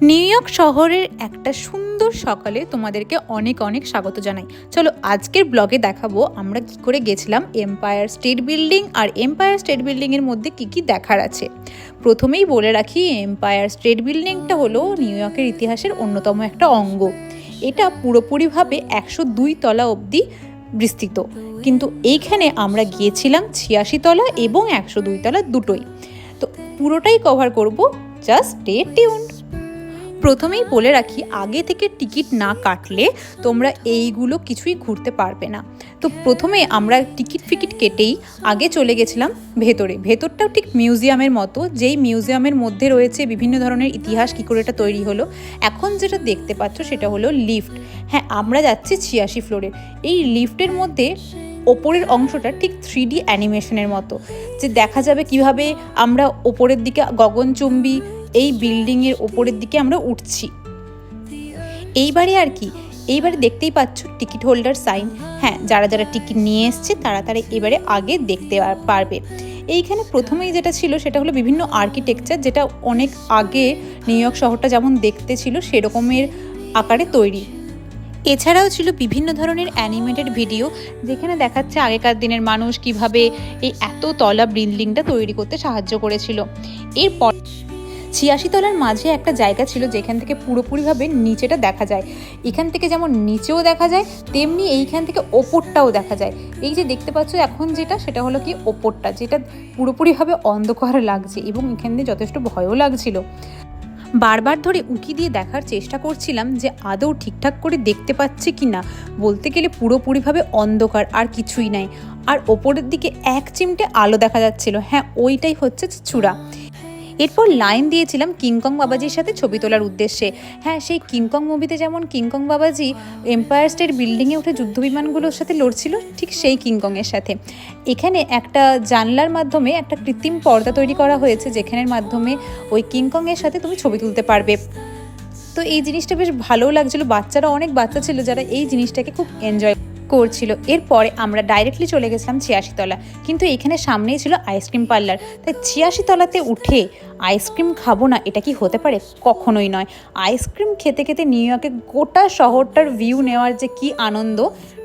New York শহরের একটা সুন্দর সকালে তোমাদেরকে অনেক অনেক স্বাগত জানাই। চলো আজকের ব্লগে দেখাবো আমরা কি করে গেছিলাম এম্পায়ার স্টেট বিল্ডিং, আর এম্পায়ার স্টেট বিল্ডিংয়ের মধ্যে কি কি দেখার আছে। প্রথমেই বলে রাখি, এম্পায়ার স্টেট বিল্ডিংটা হলো নিউ ইয়র্কের ইতিহাসের অন্যতম একটা অঙ্গ। এটা পুরোপুরিভাবে 102 তলা অবধি বিস্তৃত, কিন্তু এইখানে আমরা গিয়েছিলাম 86 তলা এবং 102 তলা দুটোই। তো পুরোটাই কভার করব, জাস্ট স্টে টিউনড। প্রথমেই বলে রাখি, আগে থেকে টিকিট না কাটলে তোমরা এইগুলো কিছুই ঘুরতে পারবে না। তো প্রথমে আমরা টিকিট কেটেই আগে চলে গেছিলাম ভেতরটাও ঠিক মিউজিয়ামের মতো, যেই মিউজিয়ামের মধ্যে রয়েছে বিভিন্ন ধরনের ইতিহাস, কী করে এটা তৈরি হলো। এখন যেটা দেখতে পাচ্ছ সেটা হলো লিফট। হ্যাঁ, আমরা যাচ্ছি 86 ফ্লোরে। এই লিফটের মধ্যে ওপরের অংশটা ঠিক 3D অ্যানিমেশনের মতো, যে দেখা যাবে কিভাবে আমরা ওপরের দিকে গগনচুম্বী এই বিল্ডিংয়ের ওপরের দিকে আমরা উঠছি। এইবারে এইবারে দেখতেই পাচ্ছ টিকিট হোল্ডার সাইন। হ্যাঁ, যারা যারা টিকিট নিয়ে এসছে তারা এবারে আগে দেখতে পারবে। এইখানে প্রথমেই যেটা ছিল সেটা হলো বিভিন্ন আর্কিটেকচার, যেটা অনেক আগে নিউ ইয়র্ক শহরটা যেমন দেখতে ছিল সেরকমের আকারে তৈরি। এছাড়াও ছিল বিভিন্ন ধরনের অ্যানিমেটেড ভিডিও, যেখানে দেখাচ্ছে আগেকার দিনের মানুষ কিভাবে এই এত তলা বিল্ডিংটা তৈরি করতে সাহায্য করেছিল। এরপর 86 তলার মাঝে একটা জায়গা ছিল যেখান থেকে পুরোপুরিভাবে নিচেটা দেখা যায়। এখান থেকে যেমন নিচেও দেখা যায়, তেমনি এইখান থেকে ওপরটাও দেখা যায়। এই যে দেখতে পাচ্ছ এখন সেটা হলো কি ওপরটা, যেটা পুরোপুরিভাবে অন্ধকার লাগছে এবং এখান দিয়ে যথেষ্ট ভয়ও লাগছিল। বারবার ধরে উঁকি দিয়ে দেখার চেষ্টা করছিলাম যে আদৌ ঠিকঠাক করে দেখতে পাচ্ছি কি না। বলতে গেলে পুরোপুরিভাবে অন্ধকার, আর কিছুই নাই। আর ওপরের দিকে এক চিমটে আলো দেখা যাচ্ছিল। হ্যাঁ, ওইটাই হচ্ছে চূড়া। এরপর লাইন দিয়েছিলাম কিংকং বাবাজির সাথে ছবি তোলার উদ্দেশ্যে। হ্যাঁ, সেই কিংকং মুভিতে যেমন কিংকং বাবাজি এম্পায়ার স্টেট বিল্ডিংয়ে উঠে যুদ্ধবিমানগুলোর সাথে লড়ছিল, ঠিক সেই কিংকংয়ের সাথে এখানে একটা জানলার মাধ্যমে একটা কৃত্রিম পর্দা তৈরি করা হয়েছে, যেখানের মাধ্যমে ওই কিংকংয়ের সাথে তুমি ছবি তুলতে পারবে। তো এই জিনিসটা বেশ ভালোও লাগছিল। অনেক বাচ্চা ছিল যারা এই জিনিসটাকে খুব এনজয় করছিল। এরপরে আমরা ডাইরেক্টলি চলে গেছিলাম 86 তলা, কিন্তু এখানে সামনেই ছিল আইসক্রিম পার্লার। তাই 86 তলাতে উঠে আইসক্রিম খাবো না, এটা কি হতে পারে? কখনোই নয়। আইসক্রিম খেতে খেতে নিউ ইয়র্কে গোটা শহরটার ভিউ নেওয়ার যে কি আনন্দ,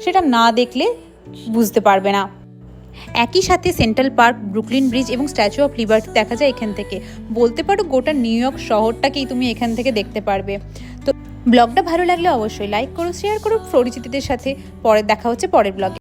সেটা না দেখলে বুঝতে পারবে না। একই সাথে সেন্ট্রাল পার্ক, ব্রুকলিন ব্রিজ এবং স্ট্যাচু অফ লিবার্টি দেখা যায় এখান থেকে। বলতে পারো গোটা নিউ ইয়র্ক শহরটাকেই তুমি এখান থেকে দেখতে পারবে। তো ব্লগটা ভালো লাগলে অবশ্যই লাইক করো, শেয়ার করো পরিচিতদের সাথে। পরে দেখা হচ্ছে পরের ব্লগে।